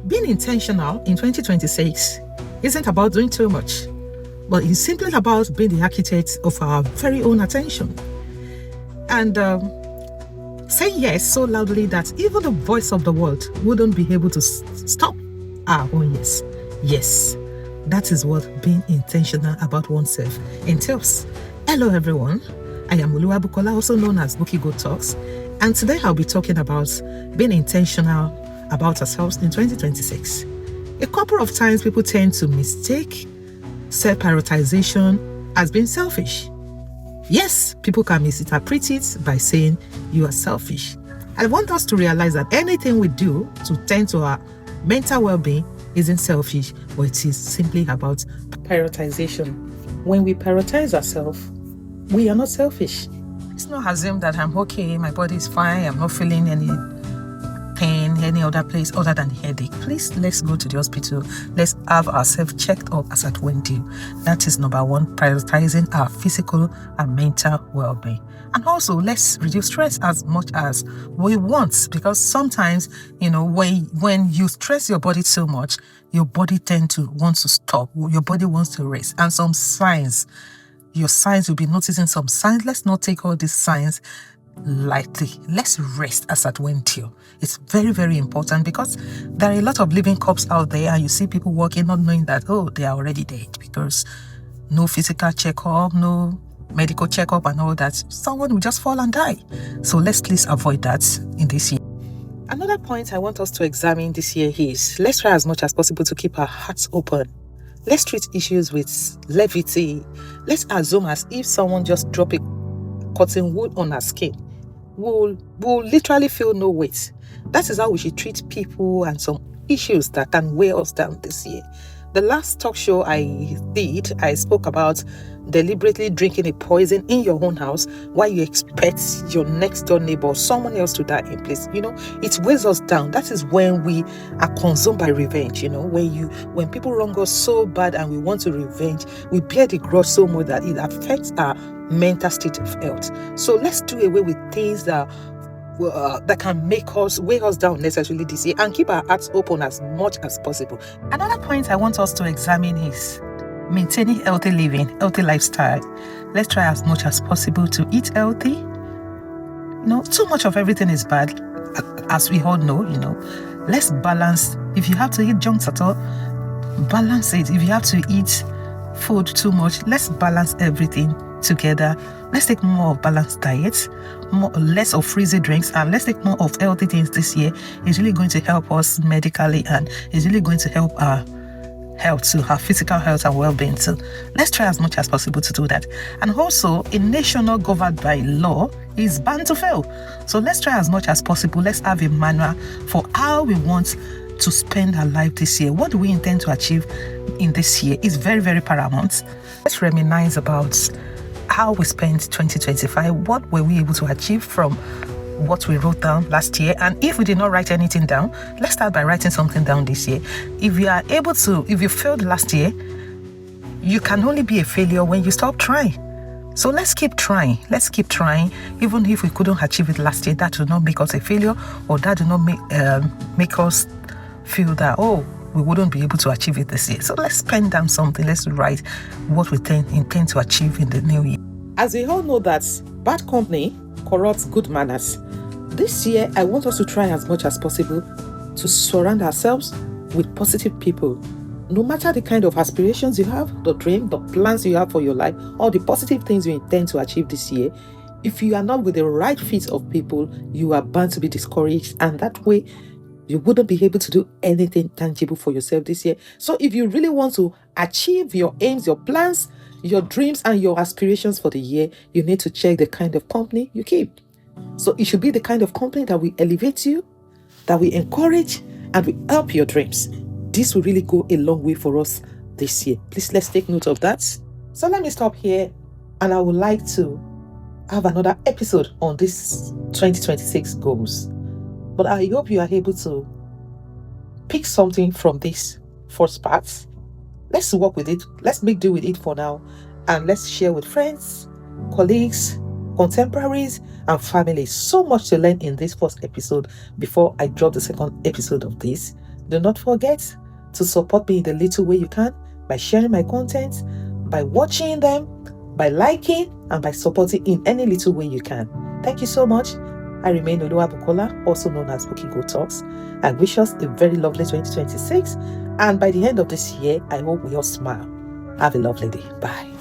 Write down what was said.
Being intentional in 2026 isn't about doing too much, but it's simply about being the architect of our very own attention. And saying yes so loudly that even the voice of the world wouldn't be able to stop our own yes. Yes, that is what being intentional about oneself entails. Hello everyone, I am Oluwabukola, also known as Bookie Go Talks, and today I'll be talking about being intentional about ourselves in 2026. A couple of times people tend to mistake self-prioritization as being selfish. Yes, people can misinterpret it by saying you are selfish. I want us to realize that anything we do to tend to our mental well-being isn't selfish, but it is simply about prioritization. When we prioritize ourselves, we are not selfish. It's not assume that I'm okay, my body is fine, I'm not feeling any pain any other place other than headache. Please, let's go to the hospital. Let's have ourselves checked up as at when due. That is number one, prioritizing our physical and mental well-being. And also, let's reduce stress as much as we want, because sometimes, when you stress your body so much, your body tends to want to stop. Your body wants to rest. And some signs, your signs, you'll be noticing some signs. Let's not take all these signs lightly. Let's rest as at when due. It's very, very important, because there are a lot of living corpses out there, and you see people walking not knowing that, they are already dead, because no physical checkup, no medical checkup and all that. Someone will just fall and die. So let's please avoid that in this year. Another point I want us to examine this year is, let's try as much as possible to keep our hearts open. Let's treat issues with levity. Let's assume as if someone just dropped a cotton wool on our skin. We'll literally feel no weight. That is how we should treat people and some issues that can weigh us down this year. The last talk show I did, I spoke about deliberately drinking a poison in your own house while you expect your next door neighbor or someone else to die in place. It weighs us down. That is when we are consumed by revenge. When people wrong us so bad and we want to revenge, we bear the grudge so much that it affects our mental state of health. So let's do away with things that can weigh us down necessarily this year, and keep our hearts open as much as possible. Another point I want us to examine is maintaining healthy living, healthy lifestyle. Let's try as much as possible to eat healthy. Too much of everything is bad, as we all know. Let's balance. If you have to eat junk at all, balance it. If you have to eat food too much, let's balance everything together. Let's take more of balanced diets, less of frizzy drinks, and let's take more of healthy things this year. It's really going to help us medically, and it's really going to help our health too, our physical health and well-being too. Let's try as much as possible to do that. And also, a nation not governed by law is bound to fail. So let's try as much as possible. Let's have a manual for how we want to spend our life this year. What do we intend to achieve in this year is very, very paramount. Let's reminisce about how we spent 2025. What were we able to achieve from what we wrote down last year? And if we did not write anything down, let's start by writing something down this year. If you failed last year, you can only be a failure when you stop trying. So let's keep trying. Even if we couldn't achieve it last year, that will not make us a failure, or that will not make us feel that, we wouldn't be able to achieve it this year. So let's pen down something. Let's write what we intend to achieve in the new year. As we all know that bad company corrupts good manners. This year, I want us to try as much as possible to surround ourselves with positive people. No matter the kind of aspirations you have, the dream, the plans you have for your life, or the positive things you intend to achieve this year, if you are not with the right fit of people, you are bound to be discouraged, and that way you wouldn't be able to do anything tangible for yourself this year. So if you really want to achieve your aims, your plans, your dreams, and your aspirations for the year, you need to check the kind of company you keep. So it should be the kind of company that will elevate you, that will encourage, and will help your dreams. This will really go a long way for us this year. Please, let's take note of that. So let me stop here, and I would like to have another episode on this 2026 goals. But I hope you are able to pick something from this first part. Let's work with it. Let's make do with it for now. And let's share with friends, colleagues, contemporaries, and family. So much to learn in this first episode before I drop the second episode of this. Do not forget to support me in the little way you can by sharing my content, by watching them, by liking, and by supporting in any little way you can. Thank you so much. I remain Oluwabukola, also known as Bukiko Talks. I wish us a very lovely 2026. And by the end of this year, I hope we all smile. Have a lovely day. Bye.